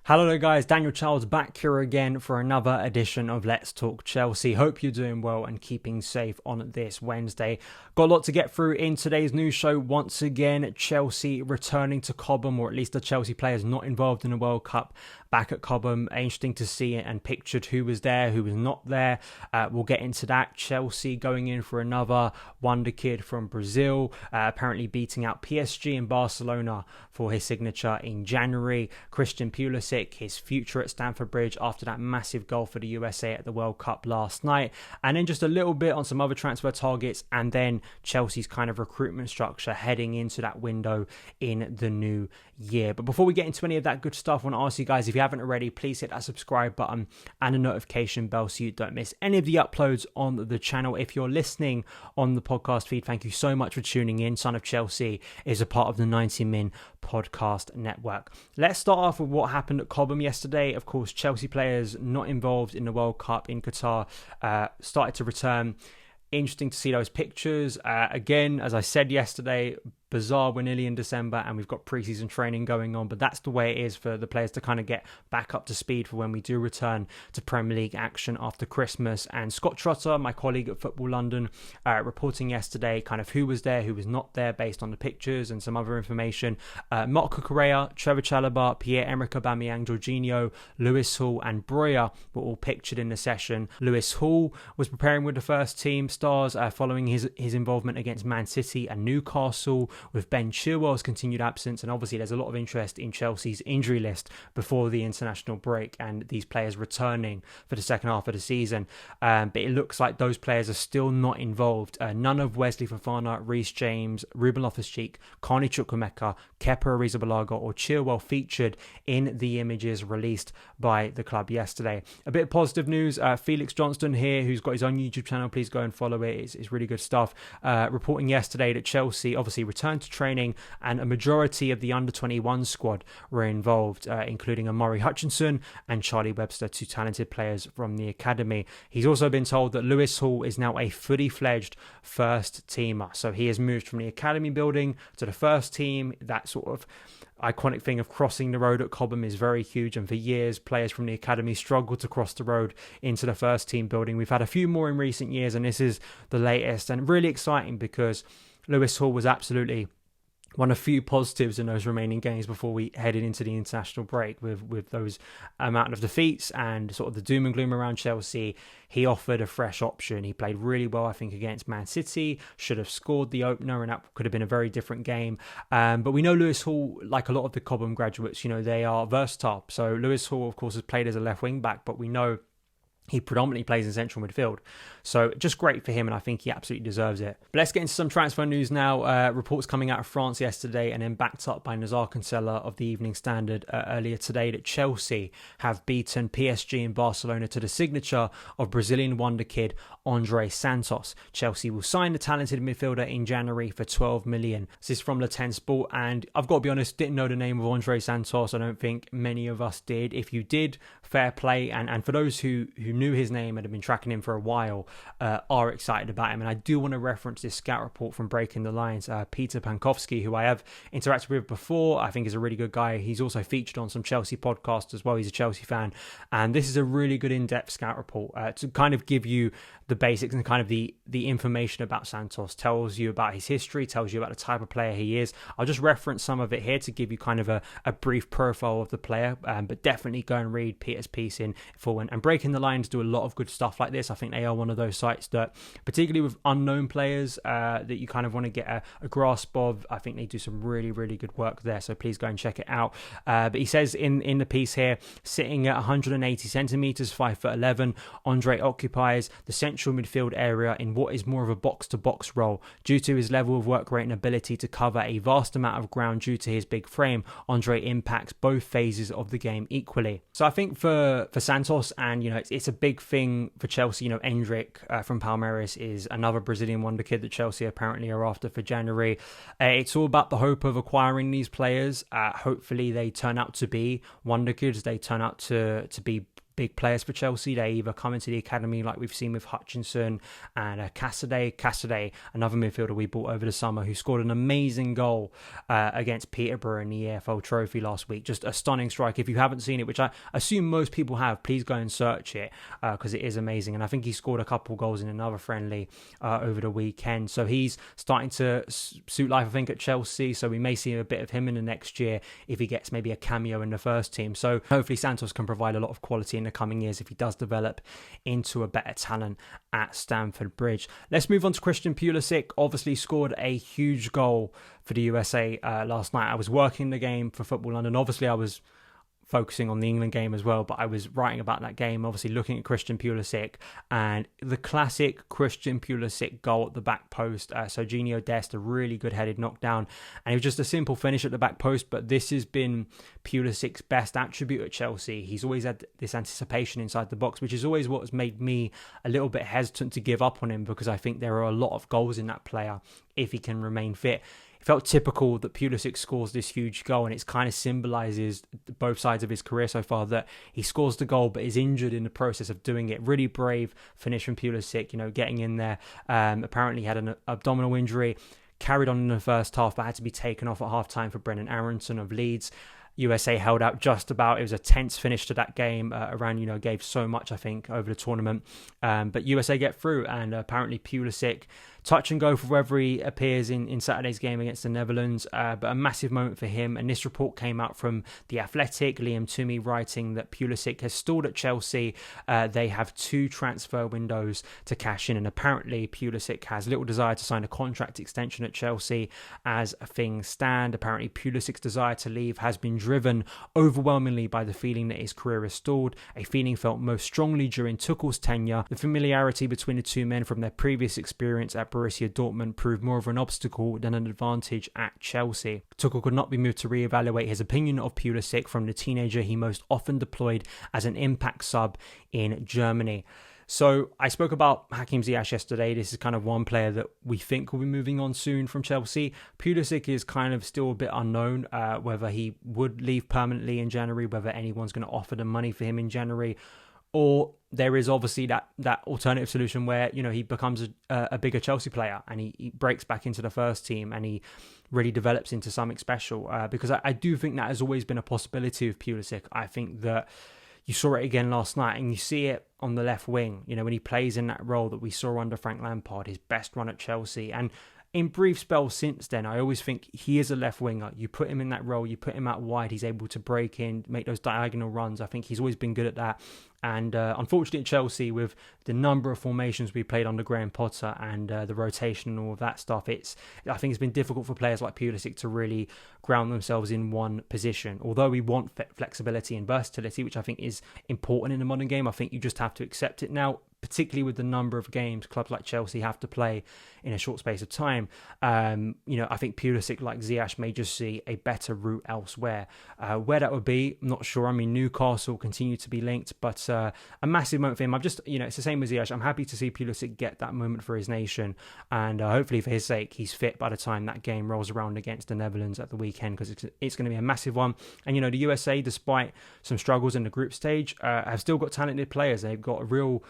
Hello there guys, Daniel Charles back here again for another edition of Let's Talk Chelsea. Hope you're doing well and keeping safe on this Wednesday. Got a lot to get through in today's news show. Once again, Chelsea returning to Cobham, or at least the Chelsea players not involved in the World Cup back at Cobham. Interesting to see and pictured who was there, who was not there. We'll get into that. Chelsea going in for another WONDERKID from Brazil, apparently beating out PSG and Barcelona for his signature in January. Christian Pulisic, his future at Stamford Bridge after that massive goal for the USA at the World Cup last night. And then just a little bit on some other transfer targets, and then Chelsea's kind of recruitment structure heading into that window in the new year. But before we get into any of that good stuff, I want to ask you guys, if you haven't already, please hit that subscribe button and a notification bell so you don't miss any of the uploads on the channel. If you're listening on the podcast feed, thank you so much for tuning in. Son of Chelsea is a part of the 90 Min podcast network. Let's start off with what happened at Cobham yesterday. Of course, Chelsea players not involved in the World Cup in Qatar started to return. Interesting to see those pictures. Again, as I said yesterday, bizarre, we're nearly in December and we've got pre-season training going on, but that's the way it is for the players to kind of get back up to speed for when we do return to Premier League action after Christmas. And Scott Trotter, my colleague at Football London, reporting yesterday kind of who was there, who was not there based on the pictures and some other information. Marc Cucurella, Trevor Chalobah, Pierre-Emerick Aubameyang, Jorginho, Lewis Hall and Breuer were all pictured in the session. Lewis Hall was preparing with the first team stars following his involvement against Man City and Newcastle, with Ben Chilwell's continued absence. And obviously there's a lot of interest in Chelsea's injury list before the international break and these players returning for the second half of the season. But it looks like those players are still not involved. None of Wesley Fofana, Reece James, Ruben Loftus-Cheek, Carney Chukwuemeka, Kepa Arrizabalaga or Chilwell featured in the images released by the club yesterday. A bit of positive news, Felix Johnston here, who's got his own YouTube channel, please go and follow it, it's really good stuff, reporting yesterday that Chelsea obviously returned to training and a majority of the under-21 squad were involved, including Amari Hutchinson and Charlie Webster, two talented players from the academy. He's also been told that Lewis Hall is now a fully fledged first teamer, so he has moved from the academy building to the first team. That sort of iconic thing of crossing the road at Cobham is very huge, and for years players from the academy struggled to cross the road into the first team building. We've had a few more in recent years and this is the latest, and really exciting because Lewis Hall was absolutely one of few positives in those remaining games before we headed into the international break with those amount of defeats and sort of the doom and gloom around Chelsea. He offered a fresh option. He played really well, I think, against Man City, should have scored the opener and that could have been a very different game. But we know Lewis Hall, like a lot of the Cobham graduates, they are versatile. So Lewis Hall, of course, has played as a left wing back, but we know he predominantly plays in central midfield. So just great for him, and I think he absolutely deserves it. But let's get into some transfer news now. Reports coming out of France yesterday and then backed up by Nazar Kinsella of the Evening Standard earlier today that Chelsea have beaten PSG and Barcelona to the signature of Brazilian WONDERKID Andrey Santos. Chelsea will sign the talented midfielder in January for 12 million. This is from Le 10 Sport, and I've got to be honest, didn't know the name of Andrey Santos. I don't think many of us did. If you did, fair play. And for those who knew his name and have been tracking him for a while, are excited about him. And I do want to reference this scout report from Breaking the Lines. Peter Pankowski, who I have interacted with before, I think is a really good guy. He's also featured on some Chelsea podcasts as well. He's a Chelsea fan. And this is a really good in-depth scout report to kind of give you the basics and kind of the information about Santos. Tells you about his history, tells you about the type of player he is. I'll just reference some of it here to give you kind of a brief profile of the player, but definitely go and read Peter's piece in full. And Breaking the Lines do a lot of good stuff like this. I think they are one of those sites that, particularly with unknown players that you kind of want to get a grasp of, I think they do some really, really good work there. So please go and check it out. But he says in the piece here, sitting at 180 centimetres, 5'11", Andre occupies the central midfield area in what is more of a box-to-box role. Due to his level of work rate and ability to cover a vast amount of ground due to his big frame, Andre impacts both phases of the game equally. So I think for Santos, and it's a big thing for Chelsea. Endrick from Palmeiras is another Brazilian WONDERKID that Chelsea apparently are after for January. It's all about the hope of acquiring these players. Hopefully they turn out to be WONDERKIDs. They turn out to be big players for Chelsea. They either come into the academy like we've seen with Hutchinson and Cassidy, another midfielder we bought over the summer, who scored an amazing goal against Peterborough in the EFL Trophy last week. Just a stunning strike. If you haven't seen it, which I assume most people have, please go and search it because it is amazing. And I think he scored a couple goals in another friendly over the weekend. So he's starting to suit life, I think, at Chelsea. So we may see a bit of him in the next year if he gets maybe a cameo in the first team. So hopefully Santos can provide a lot of quality in the coming years if he does develop into a better talent at Stamford Bridge. Let's move on to Christian Pulisic. Obviously scored a huge goal for the USA last night. I was working the game for Football London. Obviously I was focusing on the England game as well, but I was writing about that game, obviously looking at Christian Pulisic and the classic Christian Pulisic goal at the back post. So Gino Dest, a really good headed knockdown, and it was just a simple finish at the back post, but this has been Pulisic's best attribute at Chelsea. He's always had this anticipation inside the box, which is always what has made me a little bit hesitant to give up on him, because I think there are a lot of goals in that player if he can remain fit. It felt typical that Pulisic scores this huge goal, and it kind of symbolises both sides of his career so far, that he scores the goal but is injured in the process of doing it. Really brave finish from Pulisic, getting in there. Apparently he had an abdominal injury, carried on in the first half, but had to be taken off at half-time for Brendan Aronson of Leeds. USA held out just about. It was a tense finish to that game. Iran, gave so much, I think, over the tournament. But USA get through, and apparently Pulisic, touch and go for wherever he appears in Saturday's game against the Netherlands. But a massive moment for him. And this report came out from The Athletic, Liam Toomey writing that Pulisic has stalled at Chelsea. They have 2 transfer windows to cash in. And apparently Pulisic has little desire to sign a contract extension at Chelsea as things stand. Apparently Pulisic's desire to leave has been driven overwhelmingly by the feeling that his career is stalled, a feeling felt most strongly during Tuchel's tenure. The familiarity between the two men from their previous experience at Borussia Dortmund proved more of an obstacle than an advantage at Chelsea. Tuchel could not be moved to re-evaluate his opinion of Pulisic from the teenager he most often deployed as an impact sub in Germany. So I spoke about Hakim Ziyech yesterday. This is kind of one player that we think will be moving on soon from Chelsea. Pulisic is kind of still a bit unknown whether he would leave permanently in January, whether anyone's going to offer the money for him in January, or there is obviously that alternative solution where, he becomes a bigger Chelsea player and he breaks back into the first team and he really develops into something special. Because I do think that has always been a possibility with Pulisic. I think that you saw it again last night, and you see it on the left wing, when he plays in that role that we saw under Frank Lampard, his best run at Chelsea. And in brief spells since then, I always think he is a left winger. You put him in that role, you put him out wide, he's able to break in, make those diagonal runs. I think he's always been good at that. And unfortunately at Chelsea, with the number of formations we played under Graham Potter and the rotation and all of that stuff, I think it's been difficult for players like Pulisic to really ground themselves in one position. Although we want flexibility and versatility, which I think is important in the modern game, I think you just have to accept it now, particularly with the number of games clubs like Chelsea have to play in a short space of time. I think Pulisic, like Ziyech, may just see a better route elsewhere. Where that would be, I'm not sure. I mean, Newcastle continue to be linked, but a massive moment for him. It's the same with Ziyech. I'm happy to see Pulisic get that moment for his nation, and hopefully for his sake, he's fit by the time that game rolls around against the Netherlands at the weekend, because it's going to be a massive one. And, the USA, despite some struggles in the group stage, have still got talented players. They've got a real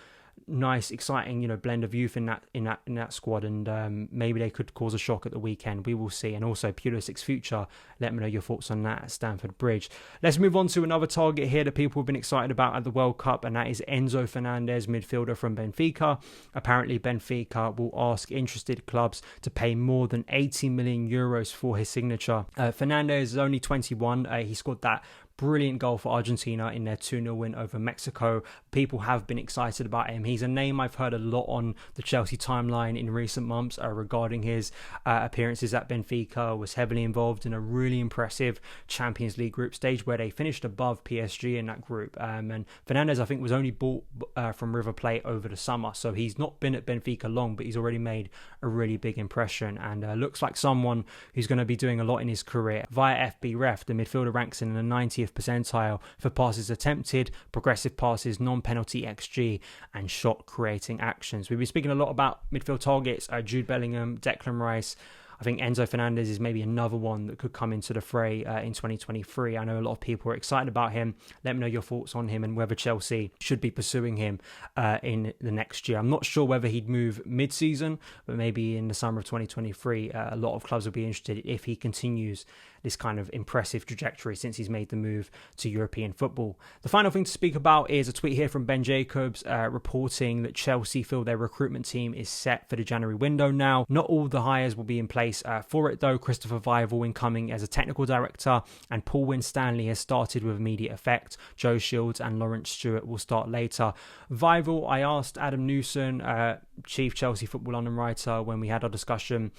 nice, exciting, blend of youth in that squad, and maybe they could cause a shock at the weekend. We will see. And also Pulisic's future, let me know your thoughts on that at Stamford Bridge. Let's move on to another target here that people have been excited about at the World Cup, and that is Enzo Fernandez, midfielder from Benfica. Apparently Benfica will ask interested clubs to pay more than 80 million euros for his signature. Fernandez is only 21. He scored that brilliant goal for Argentina in their 2-0 win over Mexico. People have been excited about him. He's a name I've heard a lot on the Chelsea timeline in recent months regarding his appearances at Benfica. Was heavily involved in a really impressive Champions League group stage where they finished above PSG in that group. And Fernandez, I think, was only bought from River Plate over the summer. So he's not been at Benfica long, but he's already made a really big impression, and looks like someone who's going to be doing a lot in his career. Via FBref, the midfielder ranks in the 90th percentile for passes attempted, progressive passes, non-penalty XG, and shot creating actions. We've been speaking a lot about midfield targets. Jude Bellingham, Declan Rice. I think Enzo Fernandez is maybe another one that could come into the fray in 2023. I know a lot of people are excited about him. Let me know your thoughts on him and whether Chelsea should be pursuing him in the next year. I'm not sure whether he'd move mid-season, but maybe in the summer of 2023, a lot of clubs will be interested if he continues this kind of impressive trajectory since he's made the move to European football. The final thing to speak about is a tweet here from Ben Jacobs reporting that Chelsea feel their recruitment team is set for the January window now. Not all the hires will be in place for it though. Christopher Vival incoming as a technical director, and Paul Winstanley has started with immediate effect. Joe Shields and Lawrence Stewart will start later. Vival, I asked Adam Newson, chief Chelsea Football London writer, when we had our discussion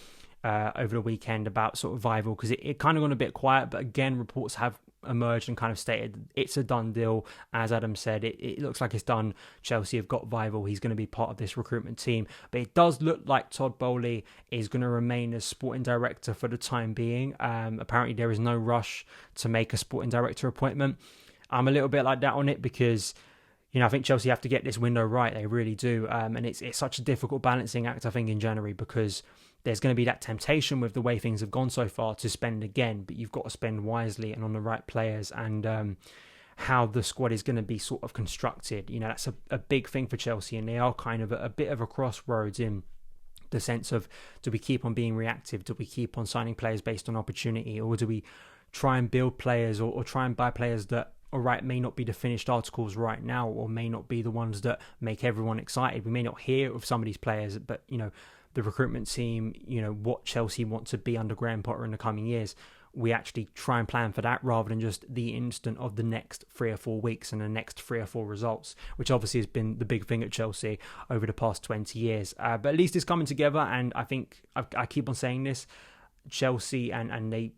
over the weekend about sort of Vival, because it kind of gone a bit quiet, but again, reports have emerged and kind of stated it's a done deal. As Adam said, it looks like it's done. Chelsea have got Vival. He's going to be part of this recruitment team, but it does look like Todd Boehly is going to remain as sporting director for the time being. Apparently there is no rush to make a sporting director appointment. I'm a little bit like that on it because, you know, I think Chelsea have to get this window right. They really do. And it's such a difficult balancing act, I think, in January, because there's going to be that temptation with the way things have gone so far to spend again, but you've got to spend wisely and on the right players, and how the squad is going to be sort of constructed. You know, that's a big thing for Chelsea, and they are kind of a bit of a crossroads in the sense of, do we keep on being reactive? Do we keep on signing players based on opportunity? Or do we try and build players or try and buy players that, all right, may not be the finished articles right now, or may not be the ones that make everyone excited. We may not hear of some of these players, but, you know, the recruitment team, you know, what Chelsea want to be under Graham Potter in the coming years, we actually try and plan for that rather than just the instant of the next 3 or 4 weeks and the next 3 or 4 results, which obviously has been the big thing at Chelsea over the past 20 years. But at least it's coming together, and I think I keep on saying this, Chelsea, and they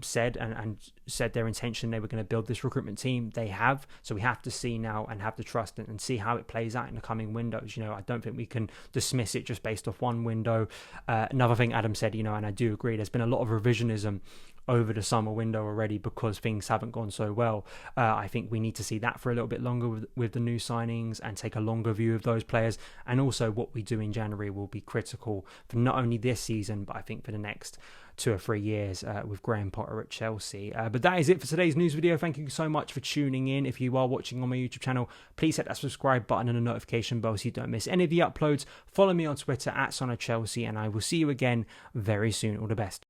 said and said their intention they were going to build this recruitment team. They have, so we have to see now and have to trust it and see how it plays out in the coming windows. You know, I don't think we can dismiss it just based off one window. Another thing Adam said, you know, and I do agree, there's been a lot of revisionism over the summer window already because things haven't gone so well. I think we need to see that for a little bit longer with the new signings and take a longer view of those players. And also what we do in January will be critical for not only this season, but I think for the next 2 or 3 years with Graham Potter at Chelsea. But that is it for today's news video. Thank you so much for tuning in. If you are watching on my YouTube channel, please hit that subscribe button and the notification bell so you don't miss any of the uploads. Follow me on Twitter at SonOfChelsea, and I will see you again very soon. All the best.